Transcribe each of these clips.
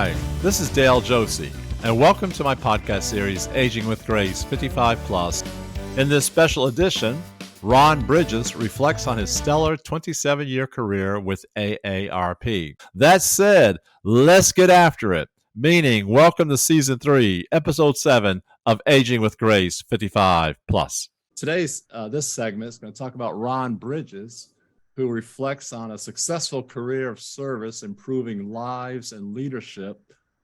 Hi, this is Dale Josie, and welcome to my podcast series, Aging with Grace 55 Plus. In this special edition, Ron Bridges reflects on his stellar 27-year career with AARP. That said, let's get after it, meaning welcome to Season 3, Episode 7 of Aging with Grace 55 Plus. Today's this segment is going to talk about Ron Bridges, who reflects on a successful career of service, improving lives and leadership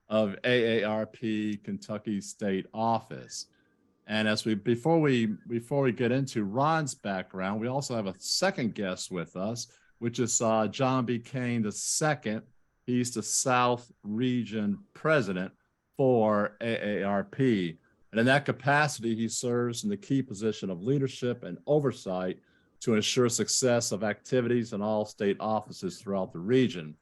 of AARP Kentucky State Office. And before we get into Ron's background, we also have a second guest with us, which is John B. Kane II. He's the South Region President for AARP. And in that capacity, he serves in the key position of leadership and oversight to ensure success of activities in all state offices throughout the region.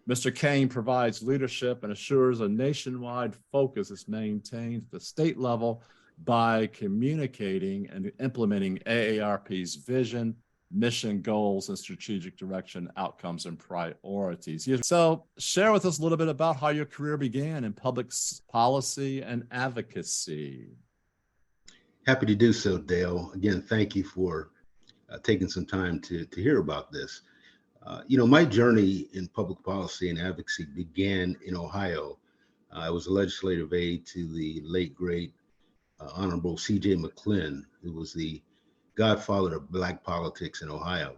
Mr. Kane provides leadership and assures a nationwide focus is maintained at the state level by communicating and implementing AARP's vision, mission, goals, and strategic direction, outcomes, and priorities. So share with us a little bit about how your career began in public policy and advocacy. Happy to do so, Dale. Again, thank you for taking some time to hear about this. My journey in public policy and advocacy began in Ohio. I was a legislative aide to the late, great Honorable C.J. McClin, who was the godfather of Black politics in Ohio.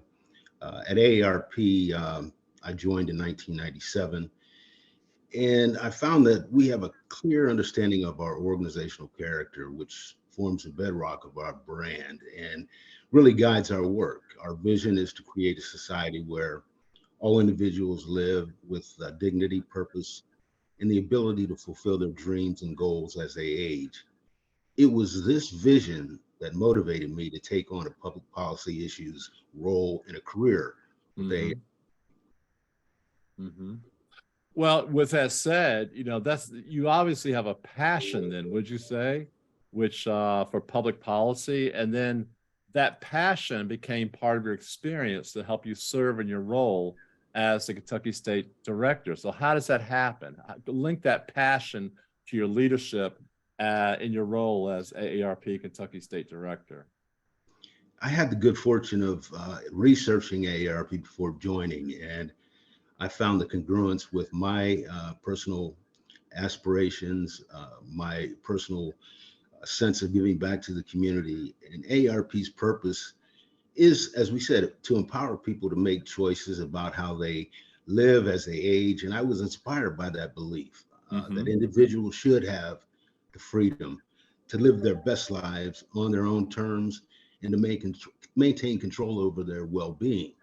At AARP, I joined in 1997, and I found that we have a clear understanding of our organizational character, which forms the bedrock of our brand and really guides our work. Our vision is to create a society where all individuals live with dignity, purpose, and the ability to fulfill their dreams and goals as they age. It was this vision that motivated me to take on a public policy issues role in a career. Well, with that said, you obviously have a passion then, would you say, which for public policy, and then that passion became part of your experience to help you serve in your role as the Kentucky State Director. So how does that happen? Link that passion to your leadership in your role as AARP Kentucky State Director. I had the good fortune of researching AARP before joining, and I found the congruence with my personal aspirations, my personal sense of giving back to the community. And AARP's purpose is, as we said, to empower people to make choices about how they live as they age. And I was inspired by that belief that individuals should have the freedom to live their best lives on their own terms and to maintain control over their well-being.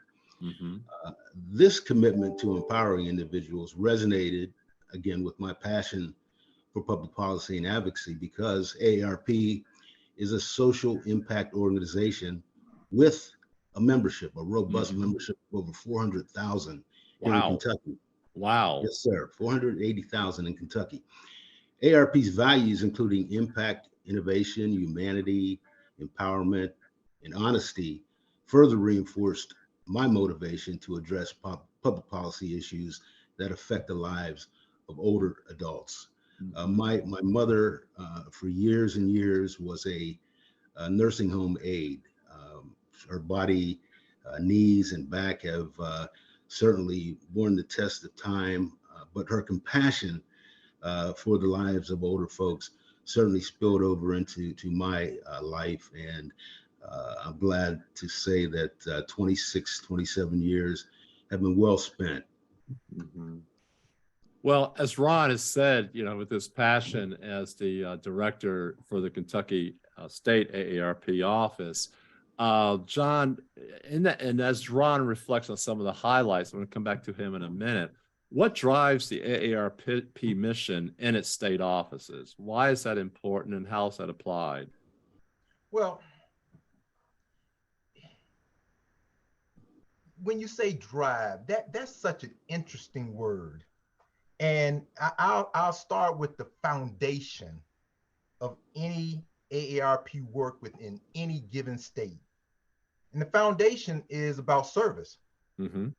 This commitment to empowering individuals resonated, again, with my passion for public policy and advocacy, because AARP is a social impact organization with a membership, a robust membership of over 400,000 here in Kentucky. Wow. Yes, sir. 480,000 in Kentucky. AARP's values, including impact, innovation, humanity, empowerment, and honesty, further reinforced my motivation to address public policy issues that affect the lives of older adults. My mother, for years and years, was a nursing home aide. Her body, knees, and back have certainly borne the test of time, but her compassion for the lives of older folks certainly spilled over into my life. And I'm glad to say that 27 years have been well spent. Well, as Ron has said, with his passion as the director for the Kentucky State AARP office, John, and as Ron reflects on some of the highlights, I'm going to come back to him in a minute. What drives the AARP mission in its state offices? Why is that important, and how is that applied? Well, when you say drive, that's such an interesting word. And I'll start with the foundation of any AARP work within any given state. And the foundation is about service. Mm-hmm.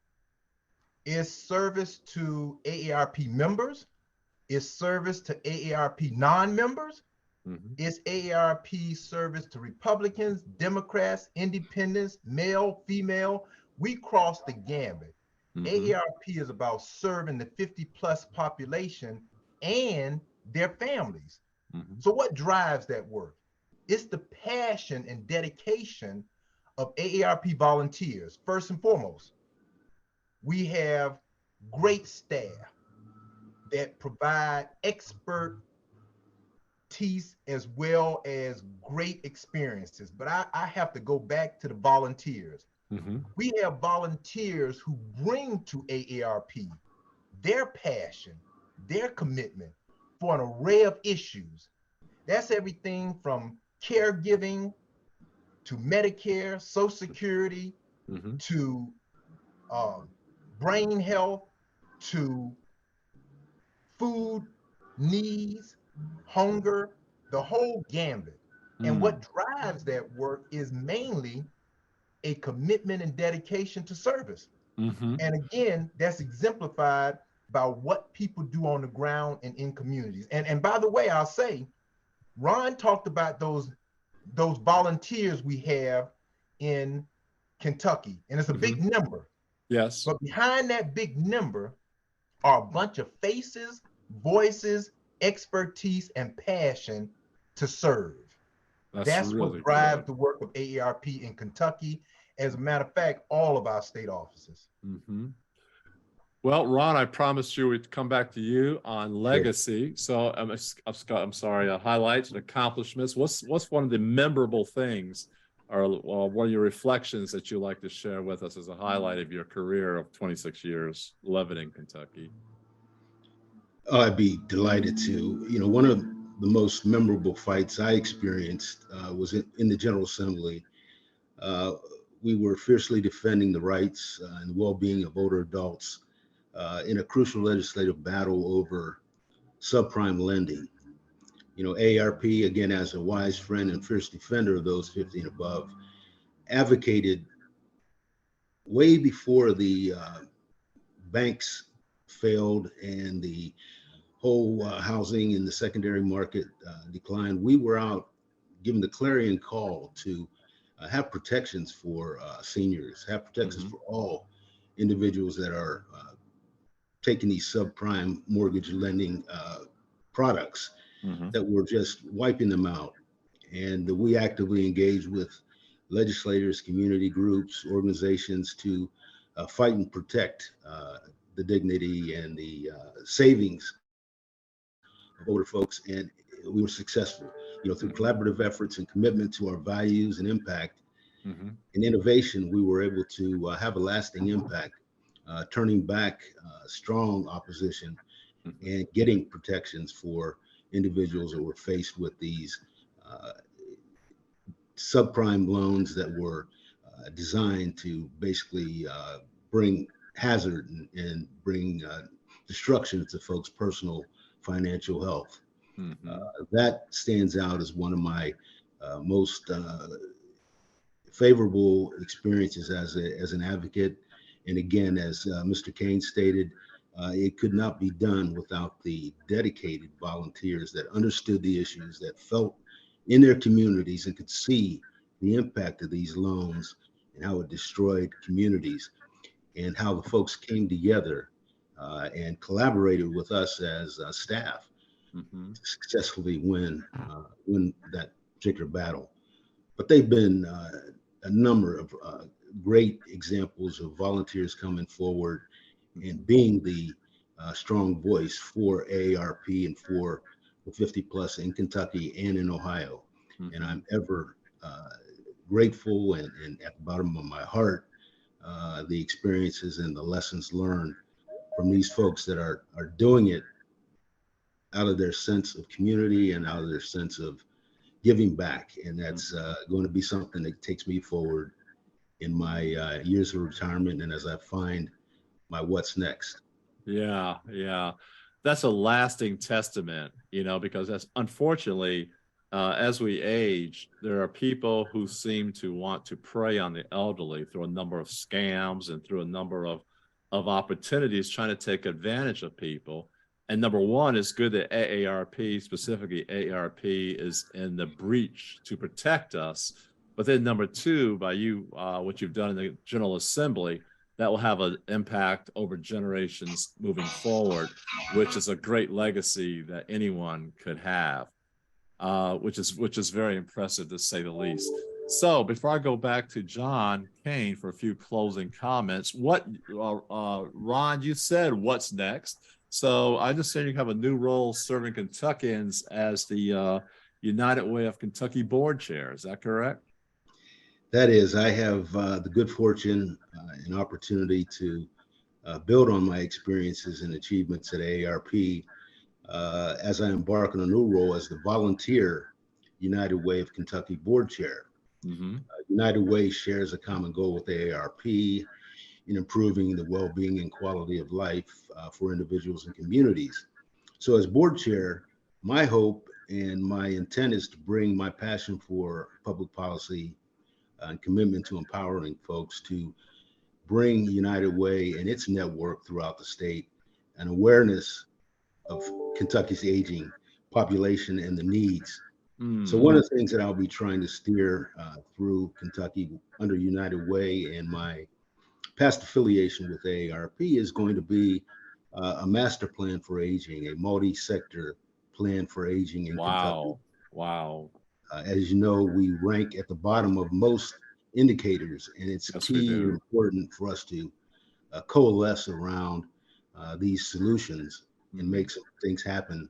It's service to AARP members, is service to AARP non-members. Mm-hmm. It's AARP service to Republicans, Democrats, independents, male, female. We cross the gambit. Mm-hmm. AARP is about serving the 50 plus population and their families. Mm-hmm. So what drives that work? It's the passion and dedication of AARP volunteers. First and foremost, we have great staff that provide expertise as well as great experiences. But I have to go back to the volunteers. Mm-hmm. We have volunteers who bring to AARP their passion, their commitment for an array of issues. That's everything from caregiving to Medicare, Social Security, Mm-hmm. to brain health, to food needs, hunger, the whole gambit. And what drives that work is mainly a commitment and dedication to service. Mm-hmm. And again, that's exemplified by what people do on the ground and in communities. And by the way, I'll say, Ron talked about those volunteers we have in Kentucky, and it's a big number. Yes. But behind that big number are a bunch of faces, voices, expertise, and passion to serve. That's really what drives good. the work of AARP in Kentucky. As a matter of fact, all of our state offices. Mm-hmm. Well, Ron, I promised you we'd come back to you on legacy. So I'm sorry, highlights and accomplishments. What's one of the memorable things or one of your reflections that you like to share with us as a highlight of your career of 26 years living in Kentucky? Oh, I'd be delighted to. One of the most memorable fights I experienced was in the General Assembly. We were fiercely defending the rights and well-being of older adults in a crucial legislative battle over subprime lending. AARP, again, as a wise friend and fierce defender of those 50 and above, advocated way before the banks failed and the whole housing in the secondary market declined. We were out giving the clarion call to have protections for seniors, have protections for all individuals that are taking these subprime mortgage lending products that were just wiping them out. And we actively engaged with legislators, community groups, organizations to fight and protect the dignity and the savings of older folks. And we were successful, through collaborative efforts and commitment to our values and impact and innovation. We were able to have a lasting impact, turning back strong opposition and getting protections for individuals that were faced with these subprime loans that were designed to basically bring hazard and bring destruction to folks' personal financial health. That stands out as one of my most favorable experiences as an advocate. And again, as Mr. Kane stated, it could not be done without the dedicated volunteers that understood the issues, that felt in their communities and could see the impact of these loans and how it destroyed communities, and how the folks came together and collaborated with us as staff to successfully win that particular battle. But they've been a number of great examples of volunteers coming forward and being the strong voice for AARP and for the 50 plus in Kentucky and in Ohio. And I'm ever grateful and at the bottom of my heart, the experiences and the lessons learned from these folks that are doing it out of their sense of community and out of their sense of giving back. And that's going to be something that takes me forward in my years of retirement and as I find my what's next. Yeah. That's a lasting testament, because that's unfortunately, as we age, there are people who seem to want to prey on the elderly through a number of scams and through a number of opportunities, trying to take advantage of people. And number one, it's good that AARP, specifically AARP, is in the breach to protect us. But then number two, by you, what you've done in the General Assembly, that will have an impact over generations moving forward, which is a great legacy that anyone could have, which is very impressive to say the least. So before I go back to John Kane for a few closing comments, Ron, you said what's next. So I understand you have a new role serving Kentuckians as the United Way of Kentucky board chair. Is that correct? That is, I have the good fortune and opportunity to build on my experiences and achievements at AARP as I embark on a new role as the volunteer United Way of Kentucky board chair. Mm-hmm. United Way shares a common goal with AARP in improving the well-being and quality of life for individuals and communities. So as board chair, my hope and my intent is to bring my passion for public policy and commitment to empowering folks to bring United Way and its network throughout the state an awareness of Kentucky's aging population and the needs. So one of the things that I'll be trying to steer through Kentucky under United Way and my past affiliation with AARP is going to be a master plan for aging, a multi-sector plan for aging in Kentucky. Wow. As you know, we rank at the bottom of most indicators, and it's key and important for us to coalesce around these solutions and make some things happen.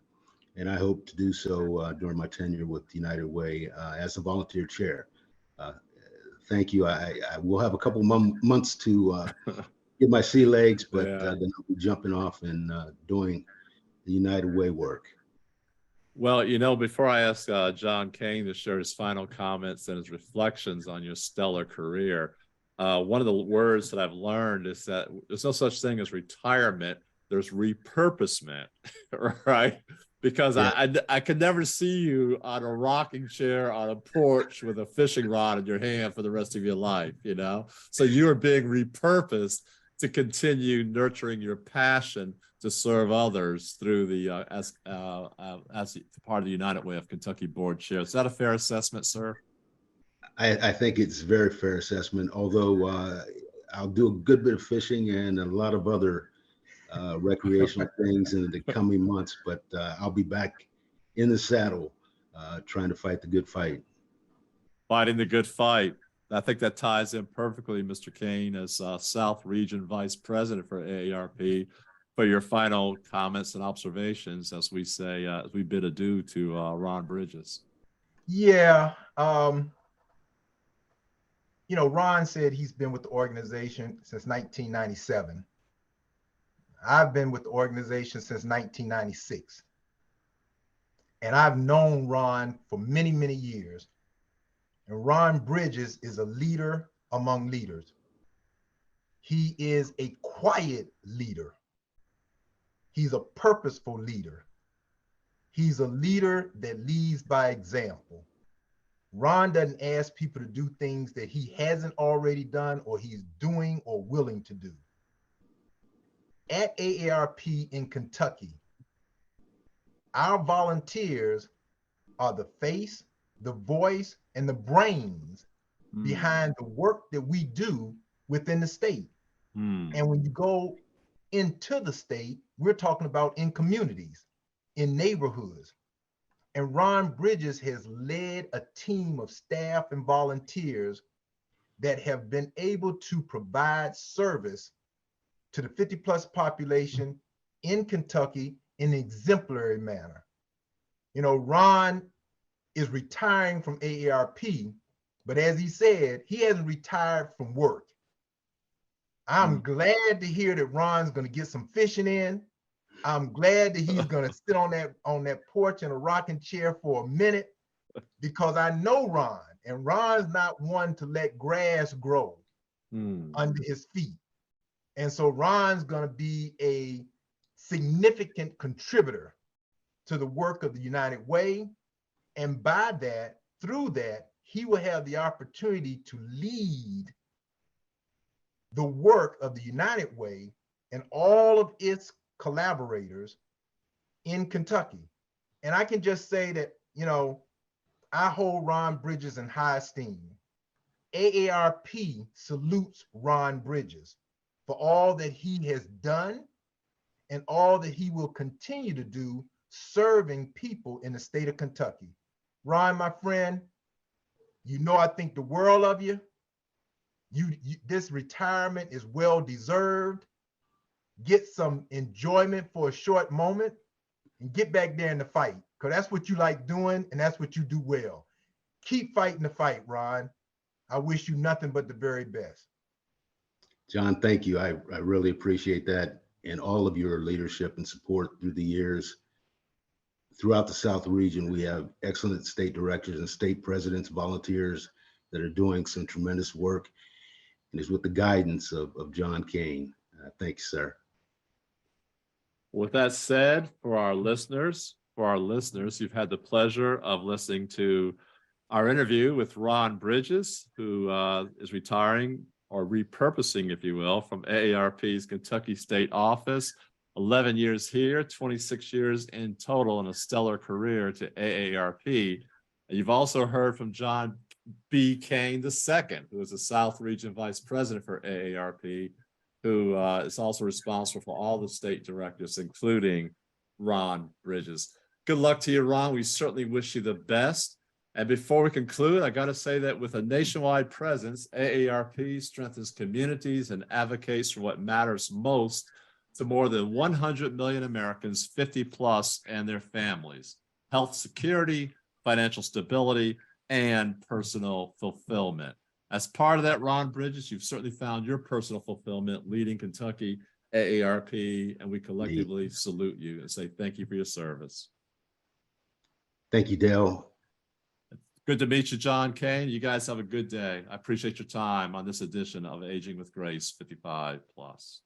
And I hope to do so during my tenure with United Way as a volunteer chair. Thank you. I will have a couple months to get my sea legs, but then I'll be jumping off and doing the United Way work. Well, you know, before I ask John Kane to share his final comments and his reflections on your stellar career, one of the words that I've learned is that there's no such thing as retirement. There's repurposement, right? Because I could never see you on a rocking chair on a porch with a fishing rod in your hand for the rest of your life, you know? So you are being repurposed to continue nurturing your passion to serve others through the as part of the United Way of Kentucky board chair. Is that a fair assessment, sir? I think it's a very fair assessment, although I'll do a good bit of fishing and a lot of other recreational things in the coming months, but I'll be back in the saddle trying to fight the good fight. Fighting the good fight. I think that ties in perfectly, Mr. Kane, as South Region Vice President for AARP, for your final comments and observations as we say, as we bid adieu to Ron Bridges. Yeah. You know, Ron said he's been with the organization since 1997. I've been with the organization since 1996. And I've known Ron for many, many years. And Ron Bridges is a leader among leaders. He is a quiet leader. He's a purposeful leader. He's a leader that leads by example. Ron doesn't ask people to do things that he hasn't already done or he's doing or willing to do. At AARP in Kentucky, our volunteers are the face, the voice, and the brains behind the work that we do within the state. And when you go into the state, we're talking about in communities, in neighborhoods. And Ron Bridges has led a team of staff and volunteers that have been able to provide service to the 50+ population in Kentucky in an exemplary manner. You know, Ron is retiring from AARP, but as he said, he hasn't retired from work. I'm glad to hear that Ron's going to get some fishing in. I'm glad that he's going to sit on that porch in a rocking chair for a minute, because I know Ron, and Ron's not one to let grass grow under his feet. And so Ron's going to be a significant contributor to the work of the United Way. And by that, through that, he will have the opportunity to lead the work of the United Way and all of its collaborators in Kentucky. And I can just say that, you know, I hold Ron Bridges in high esteem. AARP salutes Ron Bridges for all that he has done and all that he will continue to do serving people in the state of Kentucky. Ron, my friend, you know I think the world of you. This retirement is well deserved. Get some enjoyment for a short moment and get back there in the fight, because that's what you like doing and that's what you do well. Keep fighting the fight, Ron. I wish you nothing but the very best. John, thank you. I really appreciate that and all of your leadership and support through the years. Throughout the South region, we have excellent state directors and state presidents, volunteers that are doing some tremendous work. And it's with the guidance of John Kane. Thank you, sir. With that said, for our listeners, you've had the pleasure of listening to our interview with Ron Bridges, who is retiring or repurposing, if you will, from AARP's Kentucky State Office. 11 years here, 26 years in total, and a stellar career to AARP. And you've also heard from John B. Kane II, who is the South Region Vice President for AARP, who is also responsible for all the state directors, including Ron Bridges. Good luck to you, Ron. We certainly wish you the best. And before we conclude, I got to say that with a nationwide presence, AARP strengthens communities and advocates for what matters most to more than 100 million Americans, 50 plus, and their families: health security, financial stability, and personal fulfillment. As part of that, Ron Bridges, you've certainly found your personal fulfillment leading Kentucky AARP, and we collectively salute you and say thank you for your service. Thank you, Dale. Good to meet you, John Kane. You guys have a good day. I appreciate your time on this edition of Aging with Grace 55 Plus.